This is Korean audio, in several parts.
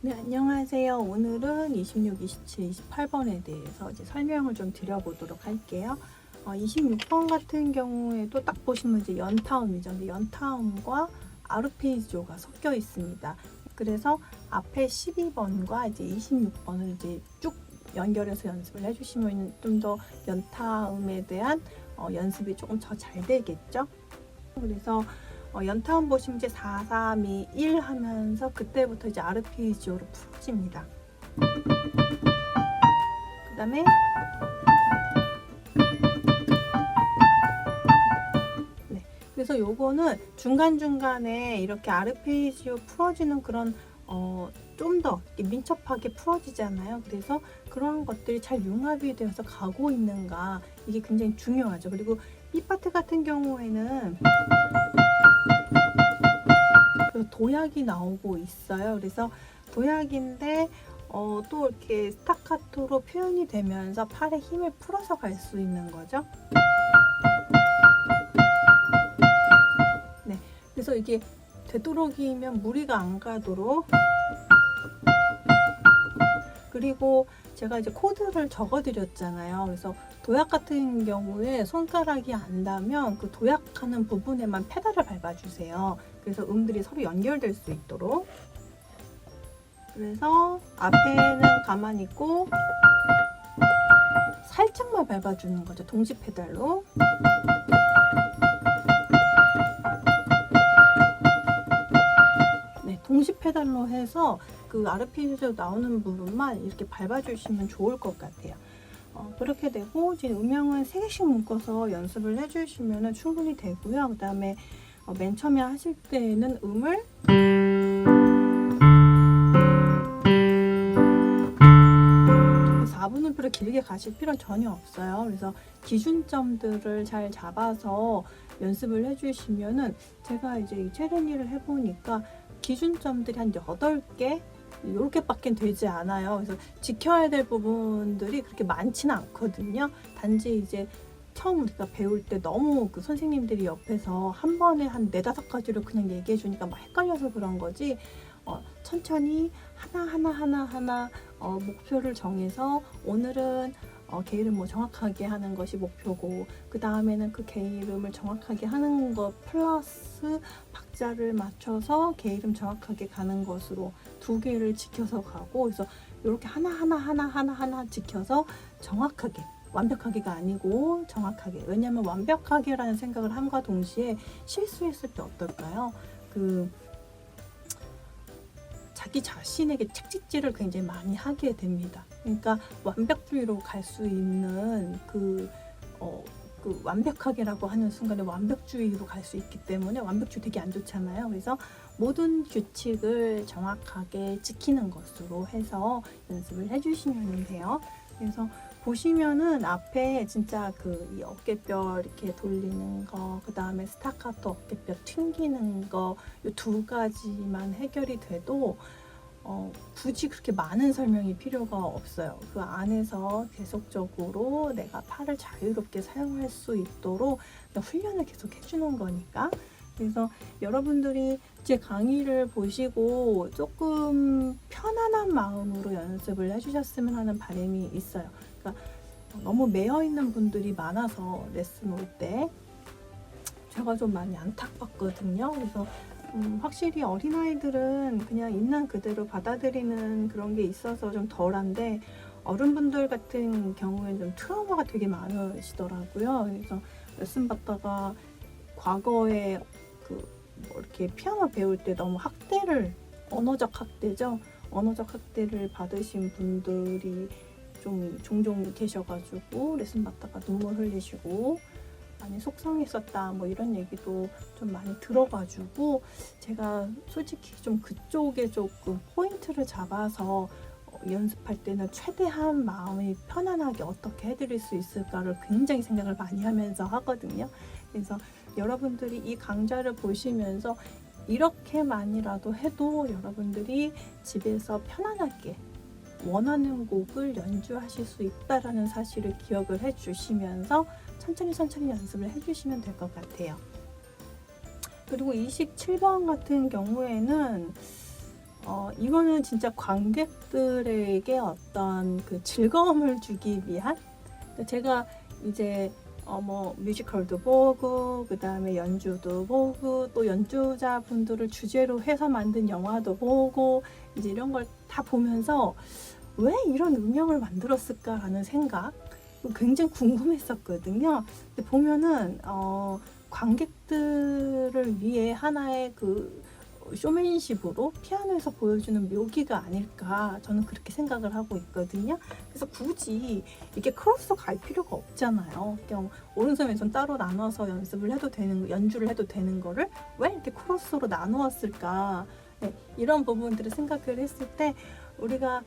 네, 안녕하세요. 오늘은 26, 27, 28번에 대해서 이제 설명을 좀 드려보도록 할게요. 26번 같은 경우에도 딱 보시면 이제 연타음이죠. 근데 연타음과 아르페지오가 섞여 있습니다. 그래서 앞에 12번과 이제 26번을 이제 쭉 연결해서 연습을 해주시면 좀 더 연타음에 대한 연습이 조금 더 잘 되겠죠. 그래서 연타음 보시면 이제 4, 3, 2, 1 하면서 그때부터 이제 아르페지오로 풀어집니다. 그 다음에 그래서 요거는 중간중간에 이렇게 아르페지오 풀어지는 그런 좀 더 민첩하게 풀어지잖아요. 그래서 그런 것들이 잘 융합이 되어서 가고 있는가, 이게 굉장히 중요하죠. 그리고 이 파트 같은 경우에는 도약이 나오고 있어요. 그래서 도약인데 또 이렇게 스타카토로 표현이 되면서 팔에 힘을 풀어서 갈 수 있는 거죠. 네, 그래서 이게 되도록이면 무리가 안 가도록, 그리고 제가 이제 코드를 적어 드렸잖아요. 그래서 도약 같은 경우에 손가락이 안 닿으면 그 도약하는 부분에만 페달을 밟아주세요. 그래서 음들이 서로 연결될 수 있도록. 그래서 앞에는 가만히 있고 살짝만 밟아주는 거죠. 동시 페달로. 네, 동시 페달로 해서 그 아르페지오 나오는 부분만 이렇게 밟아주시면 좋을 것 같아요. 그렇게 되고 이제 음영은 3개씩 묶어서 연습을 해주시면 충분히 되고요. 그 다음에 맨 처음에 하실 때는 음을 4분음표를 길게 가실 필요는 전혀 없어요. 그래서 기준점들을 잘 잡아서 연습을 해주시면은, 제가 이제 이 체르니를 해보니까 기준점들이 한 8개 이렇게밖에 되지 않아요. 그래서 지켜야 될 부분들이 그렇게 많지는 않거든요. 단지 이제 처음 우리가 배울 때 너무 그 선생님들이 옆에서 한 번에 한 4, 5가지를 그냥 얘기해 주니까 막 헷갈려서 그런 거지, 천천히 하나 목표를 정해서 오늘은 개 이름 정확하게 하는 것이 목표고, 그 다음에는 그 개 이름을 정확하게 하는 것 플러스 박자를 맞춰서 개 이름 정확하게 가는 것으로 2개를 지켜서 가고, 그래서 이렇게 하나 지켜서 정확하게, 완벽하게가 아니고 정확하게. 왜냐하면 완벽하게라는 생각을 함과 동시에 실수했을 때 어떨까요? 자기 자신에게 책찍질을 굉장히 많이 하게 됩니다. 그러니까 완벽주의로 갈 수 있는 그 완벽하게라고 하는 순간에 완벽주의로 갈 수 있기 때문에, 완벽주의 되게 안 좋잖아요. 그래서 모든 규칙을 정확하게 지키는 것으로 해서 연습을 해주시면 돼요. 그래서 보시면은 앞에 진짜 이 어깨뼈 이렇게 돌리는 거, 그 다음에 스타카토 어깨뼈 튕기는 거, 이 2가지만 해결이 돼도 굳이 그렇게 많은 설명이 필요가 없어요. 그 안에서 계속적으로 내가 팔을 자유롭게 사용할 수 있도록 훈련을 계속 해주는 거니까. 그래서 여러분들이 제 강의를 보시고 조금 편안한 마음으로 연습을 해주셨으면 하는 바람이 있어요. 그러니까 너무 매여있는 분들이 많아서 레슨 올 때 제가 좀 많이 안타깝거든요. 그래서 확실히 어린아이들은 그냥 있는 그대로 받아들이는 그런 게 있어서 좀 덜한데, 어른분들 같은 경우에는 좀 트라우마가 되게 많으시더라고요. 그래서 레슨 받다가 과거에 이렇게 피아노 배울 때 너무 언어적 학대를 받으신 분들이 좀 종종 계셔가지고 레슨 받다가 눈물 흘리시고 많이 속상했었다, 뭐 이런 얘기도 좀 많이 들어가지고, 제가 솔직히 좀 그쪽에 조금 포인트를 잡아서 연습할 때는 최대한 마음이 편안하게 어떻게 해드릴 수 있을까를 굉장히 생각을 많이 하면서 하거든요. 그래서 여러분들이 이 강좌를 보시면서 이렇게만이라도 해도 여러분들이 집에서 편안하게 원하는 곡을 연주하실 수 있다라는 사실을 기억을 해주시면서 천천히 연습을 해주시면 될 것 같아요. 그리고 27번 같은 경우에는 이거는 진짜 관객들에게 어떤 그 즐거움을 주기 위한, 제가 이제 뭐 뮤지컬도 보고 그 다음에 연주도 보고 또 연주자분들을 주제로 해서 만든 영화도 보고 이제 이런 걸 다 보면서 왜 이런 음영을 만들었을까라는 생각 굉장히 궁금했었거든요. 근데 보면은 관객들을 위해 하나의 그 쇼맨십으로 피아노에서 보여주는 묘기가 아닐까 저는 그렇게 생각을 하고 있거든요. 그래서 굳이 이렇게 크로스 갈 필요가 없잖아요. 그냥 오른손 왼손 따로 나눠서 연습을 해도 되는, 연주를 해도 되는 거를 왜 이렇게 크로스로 나누었을까? 네, 이런 부분들을 생각을 했을 때 우리가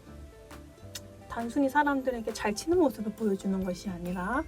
단순히 사람들에게 잘 치는 모습을 보여주는 것이 아니라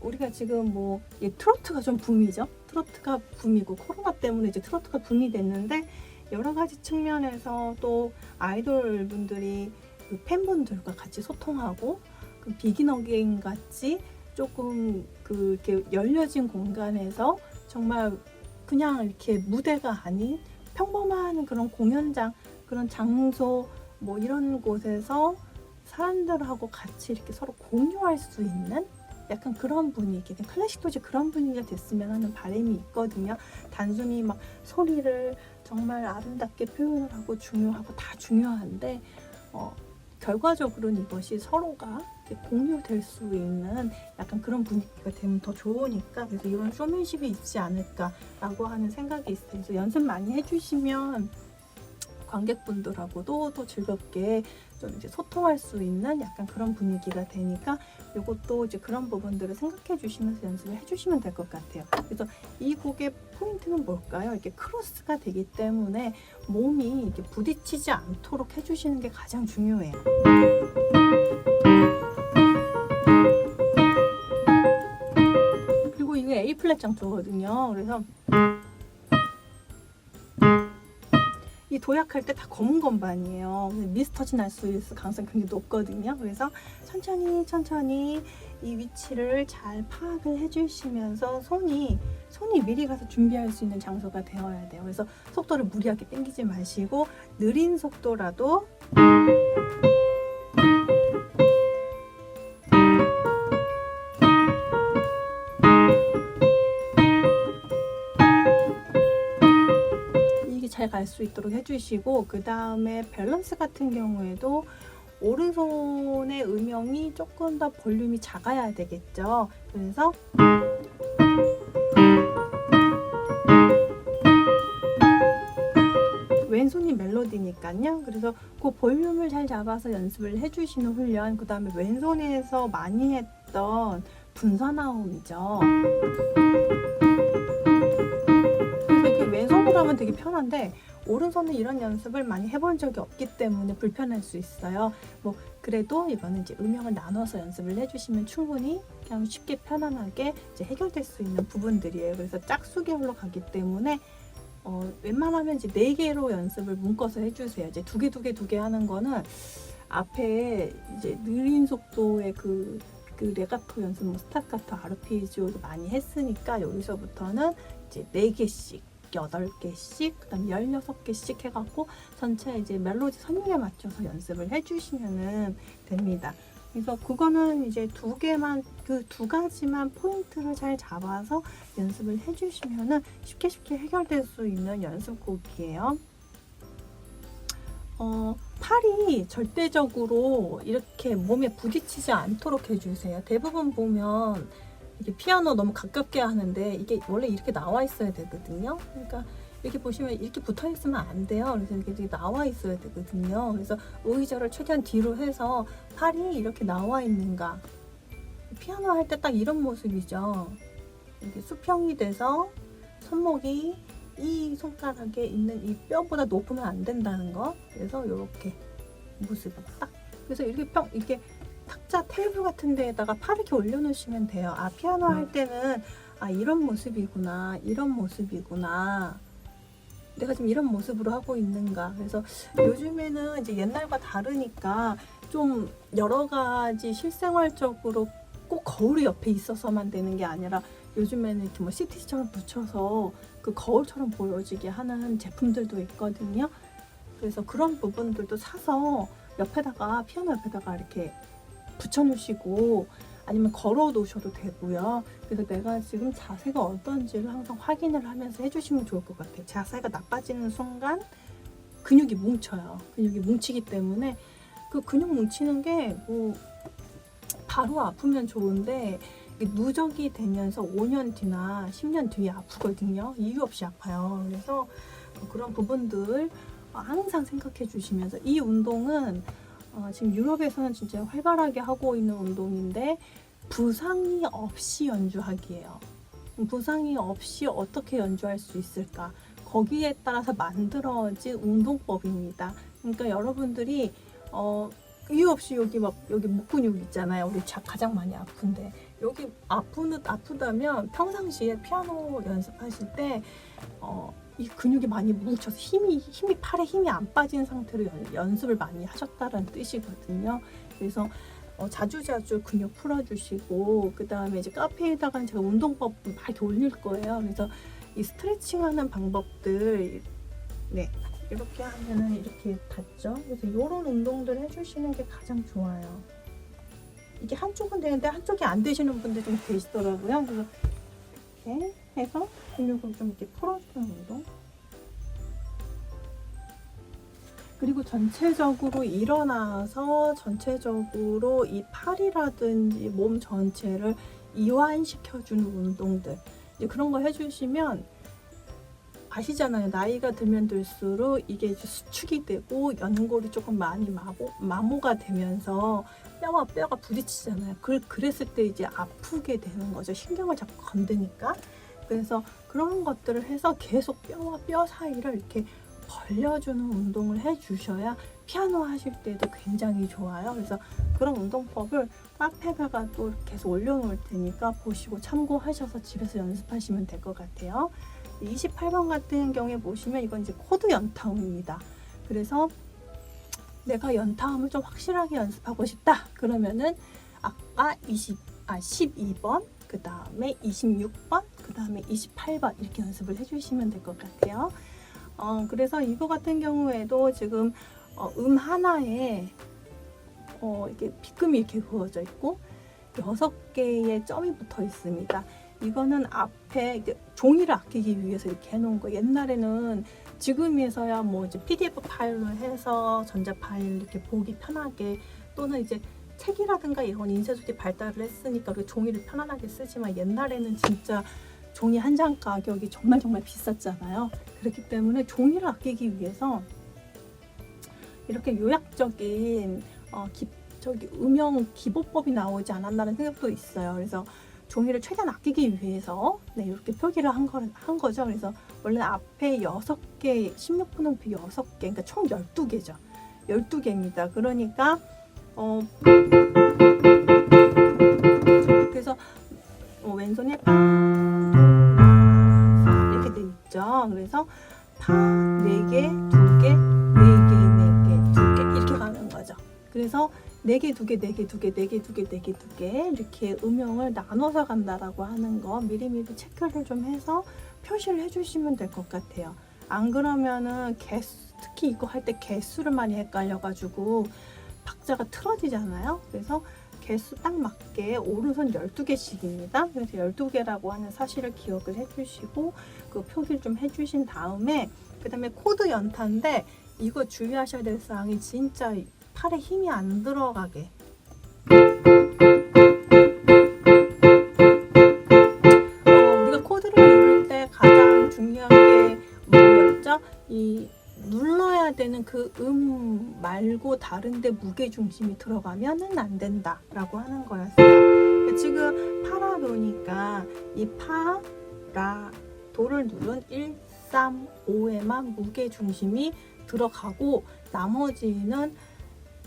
우리가 지금 뭐 트로트가 좀 붐이죠. 트로트가 붐이고 코로나 때문에 이제 트로트가 붐이 됐는데 여러 가지 측면에서 또 아이돌 분들이 그 팬분들과 같이 소통하고 그 비긴 어게인 같이 조금 그 이렇게 열려진 공간에서 정말 그냥 이렇게 무대가 아닌 평범한 그런 공연장, 그런 장소 뭐 이런 곳에서 사람들하고 같이 이렇게 서로 공유할 수 있는 약간 그런 분위기, 클래식도 이제 그런 분위기가 됐으면 하는 바람이 있거든요. 단순히 막 소리를 정말 아름답게 표현을 하고 중요하고 다 중요한데 결과적으로는 이것이 서로가 공유될 수 있는 약간 그런 분위기가 되면 더 좋으니까, 그래서 이런 쇼맨십이 있지 않을까라고 하는 생각이 있어요. 그래서 연습 많이 해주시면 관객분들하고도 또 즐겁게 좀 이제 소통할 수 있는 약간 그런 분위기가 되니까 이것도 이제 그런 부분들을 생각해 주시면서 연습을 해주시면 될 것 같아요. 그래서 이 곡의 포인트는 뭘까요? 이렇게 크로스가 되기 때문에 몸이 이렇게 부딪히지 않도록 해주시는 게 가장 중요해요. 그리고 이게 A 플랫 장조거든요. 그래서 이 도약할 때 다 검은 건반이에요. 미스터치 날 수 있을 가능성이 굉장히 높거든요. 그래서 천천히 이 위치를 잘 파악을 해주시면서 손이 미리 가서 준비할 수 있는 장소가 되어야 돼요. 그래서 속도를 무리하게 당기지 마시고 느린 속도라도 잘 갈 수 있도록 해주시고, 그 다음에 밸런스 같은 경우에도 오른손의 음영이 조금 더 볼륨이 작아야 되겠죠. 그래서 왼손이 멜로디니까요. 그래서 그 볼륨을 잘 잡아서 연습을 해주시는 훈련, 그 다음에 왼손에서 많이 했던 분사나옴이죠. 왼손으로 하면 되게 편한데 오른손은 이런 연습을 많이 해본 적이 없기 때문에 불편할 수 있어요. 뭐 그래도 이거는 이제 음영을 나눠서 연습을 해주시면 충분히 그냥 쉽게 편안하게 이제 해결될 수 있는 부분들이에요. 그래서 짝수계열로 가기 때문에 웬만하면 이제 4개로 연습을 묶어서 해주세요. 이제 2개 하는 거는 앞에 이제 느린 속도의 그 레가토 연습, 뭐 스타카토, 아르페지오도 많이 했으니까 여기서부터는 이제 4개씩 8개씩, 그 다음 16개씩 해갖고 전체 이제 멜로디 선율에 맞춰서 연습을 해주시면 됩니다. 그래서 그거는 이제 2개만, 그 2가지만 포인트를 잘 잡아서 연습을 해주시면 쉽게 해결될 수 있는 연습곡이에요. 팔이 절대적으로 이렇게 몸에 부딪히지 않도록 해주세요. 대부분 보면 이게 피아노 너무 가깝게 하는데 이게 원래 이렇게 나와 있어야 되거든요. 그러니까 이렇게 보시면 이렇게 붙어 있으면 안 돼요. 그래서 이렇게 나와 있어야 되거든요. 그래서 의자를 최대한 뒤로 해서 팔이 이렇게 나와 있는가. 피아노 할 때 딱 이런 모습이죠. 이렇게 수평이 돼서 손목이 이 손가락에 있는 이 뼈보다 높으면 안 된다는 거. 그래서 이렇게 모습이 딱. 그래서 이렇게 탁자 테이블 같은 데에다가 팔을 이렇게 올려놓으시면 돼요. 아, 피아노 할 때는 이런 모습이구나, 이런 모습이구나. 내가 지금 이런 모습으로 하고 있는가. 그래서 요즘에는 이제 옛날과 다르니까 좀 여러 가지 실생활적으로 꼭 거울이 옆에 있어서만 되는 게 아니라 요즘에는 이렇게 뭐 CT처럼 붙여서 그 거울처럼 보여지게 하는 제품들도 있거든요. 그래서 그런 부분들도 사서 옆에다가 피아노 옆에다가 이렇게 붙여 놓으시고 아니면 걸어 놓으셔도 되고요. 그래서 내가 지금 자세가 어떤지를 항상 확인을 하면서 해주시면 좋을 것 같아요. 자세가 나빠지는 순간 근육이 뭉쳐요. 근육이 뭉치기 때문에 그 근육 뭉치는 게 뭐 바로 아프면 좋은데 누적이 되면서 5년 뒤나 10년 뒤에 아프거든요. 이유 없이 아파요. 그래서 그런 부분들 항상 생각해 주시면서 이 운동은 지금 유럽에서는 진짜 활발하게 하고 있는 운동인데 부상이 없이 연주하기예요. 부상이 없이 어떻게 연주할 수 있을까? 거기에 따라서 만들어진 운동법입니다. 그러니까 여러분들이 이유 없이 여기 목 근육 있잖아요. 우리 가장 많이 아픈데 여기 아프다면 평상시에 피아노 연습하실 때 이 근육이 많이 뭉쳐서 팔에 힘이 안 빠진 상태로 연습을 많이 하셨다는 뜻이거든요. 그래서 자주자주 근육 풀어주시고 그 다음에 이제 카페에다가는 제가 운동법 많이 올릴 거예요. 그래서 이 스트레칭하는 방법들 이렇게 하면은 이렇게 닿죠. 그래서 이런 운동들 해주시는 게 가장 좋아요. 이게 한쪽은 되는데 한쪽이 안 되시는 분들 좀 계시더라고요. 그래서 이렇게 해서 근육을 좀 이렇게 풀어주는 운동. 그리고 전체적으로 일어나서 전체적으로 이 팔이라든지 몸 전체를 이완시켜주는 운동들. 이제 그런 거 해주시면 아시잖아요. 나이가 들면 들수록 이게 이제 수축이 되고 연골이 조금 많이 마모가 되면서 뼈가 부딪히잖아요. 그랬을 때 이제 아프게 되는 거죠. 신경을 자꾸 건드니까. 그래서 그런 것들을 해서 계속 뼈와 뼈 사이를 이렇게 벌려주는 운동을 해주셔야 피아노 하실 때도 굉장히 좋아요. 그래서 그런 운동법을 카페에다가 또 계속 올려놓을 테니까 보시고 참고하셔서 집에서 연습하시면 될 것 같아요. 28번 같은 경우에 보시면 이건 이제 코드 연타음입니다. 그래서 내가 연타음을 좀 확실하게 연습하고 싶다. 그러면은 아까 12번, 그 다음에 26번, 그 다음에 28번 이렇게 연습을 해주시면 될 것 같아요. 그래서 이거 같은 경우에도 지금 하나에 이렇게 빗금이 이렇게 그어져 있고 6개의 점이 붙어 있습니다. 이거는 앞에 종이를 아끼기 위해서 이렇게 해놓은 거. 옛날에는 지금에서야 뭐 이제 PDF 파일로 해서 전자 파일 이렇게 보기 편하게 또는 이제 책이라든가 이런 인쇄술이 발달을 했으니까 그 종이를 편안하게 쓰지만 옛날에는 진짜 종이 한 장 가격이 정말 비쌌잖아요. 그렇기 때문에 종이를 아끼기 위해서 이렇게 요약적인 음영 기보법이 나오지 않았나는 생각도 있어요. 그래서 종이를 최대한 아끼기 위해서 이렇게 표기를 한 거죠. 그래서 원래 앞에 6개, 16분음표 6개, 그러니까 총 12개죠. 12개입니다. 그러니까 그래서 왼손에 파 이렇게 돼 있죠. 그래서 파 4개, 2개, 4개, 4개, 2개 이렇게 가는 거죠. 그래서 4개, 2개, 4개, 2개, 4개, 2개, 4개, 2개 이렇게 음영을 나눠서 간다라고 하는 거 미리미리 체크를 좀 해서 표시를 해주시면 될 것 같아요. 안 그러면은 특히 이거 할 때 개수를 많이 헷갈려가지고 박자가 틀어지잖아요. 그래서 개수 딱 맞게 오른손 12개씩입니다. 그래서 12개라고 하는 사실을 기억을 해주시고 그 표기를 좀 해주신 다음에 그 다음에 코드 연타인데 이거 주의하셔야 될 사항이 진짜 팔에 힘이 안 들어가게 우리가 코드를 누를 때 가장 중요한 게 뭐였죠? 이 눌러야 되는 그 말고 다른데 무게중심이 들어가면은 안 된다 라고 하는 거였어요. 그러니까 지금 파라도니까 이 도를 누른 1, 3, 5에만 무게중심이 들어가고 나머지는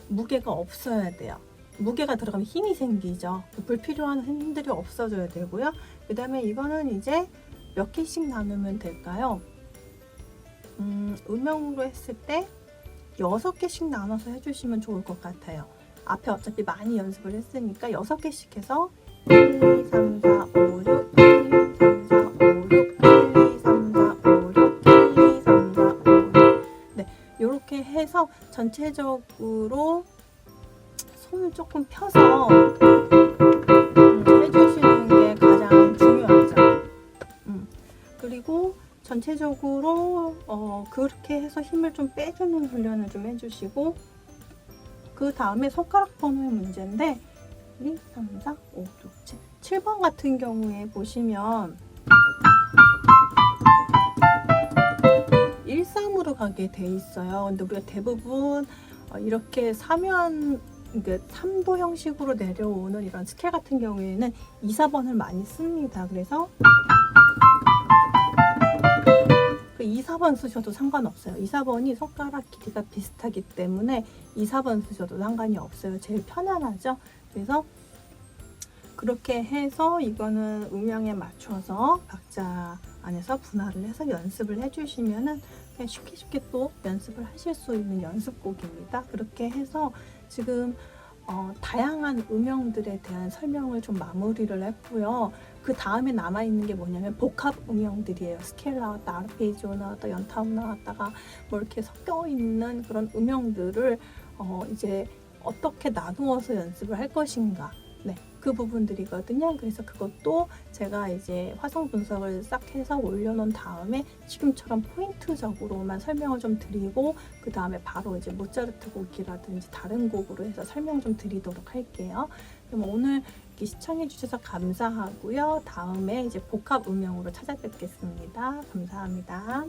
무게가 없어야 돼요. 무게가 들어가면 힘이 생기죠. 불필요한 힘들이 없어져야 되고요. 그 다음에 이거는 이제 몇 개씩 나누면 될까요? 음영으로 했을 때 6개씩 나눠서 해주시면 좋을 것 같아요. 앞에 어차피 많이 연습을 했으니까 6개씩 해서 1, 2, 3, 4, 5, 6, 1, 2, 3, 4, 5, 6, 1, 2, 3, 4, 5, 6, 1, 2, 3, 4, 5, 6 이렇게 해서 전체적으로 손을 조금 펴서 해주시는 게 가장 중요하죠. 그리고 전체적으로 그렇게 해서 힘을 좀 빼주는 훈련을 좀 해주시고, 그 다음에 손가락 번호의 문제인데 1, 2, 3, 4, 5, 6, 7, 7번 같은 경우에 보시면 1, 3으로 가게 돼 있어요. 근데 우리가 대부분 이렇게 사면, 그러니까 3도 형식으로 내려오는 이런 스케일 같은 경우에는 2, 4번을 많이 씁니다. 그래서 그 2, 4번 쓰셔도 상관없어요. 2, 4번이 손가락 길이가 비슷하기 때문에 2, 4번 쓰셔도 상관이 없어요. 제일 편안하죠. 그래서 그렇게 해서 이거는 음영에 맞춰서 박자 안에서 분할을 해서 연습을 해주시면은 그냥 쉽게 또 연습을 하실 수 있는 연습곡입니다. 그렇게 해서 지금 다양한 음영들에 대한 설명을 좀 마무리를 했고요. 그 다음에 남아있는 게 뭐냐면 복합 음영들이에요. 스케일 나왔다, 아르페지오 나왔다, 연타음 나왔다가 뭐 이렇게 섞여 있는 그런 음영들을 이제 어떻게 나누어서 연습을 할 것인가, 네, 그 부분들이거든요. 그래서 그것도 제가 이제 화성 분석을 싹 해서 올려놓은 다음에 지금처럼 포인트적으로만 설명을 좀 드리고, 그 다음에 바로 이제 모차르트 곡이라든지 다른 곡으로 해서 설명 좀 드리도록 할게요. 그럼 오늘 이렇게 시청해 주셔서 감사하고요. 다음에 이제 복합 음영으로 찾아뵙겠습니다. 감사합니다.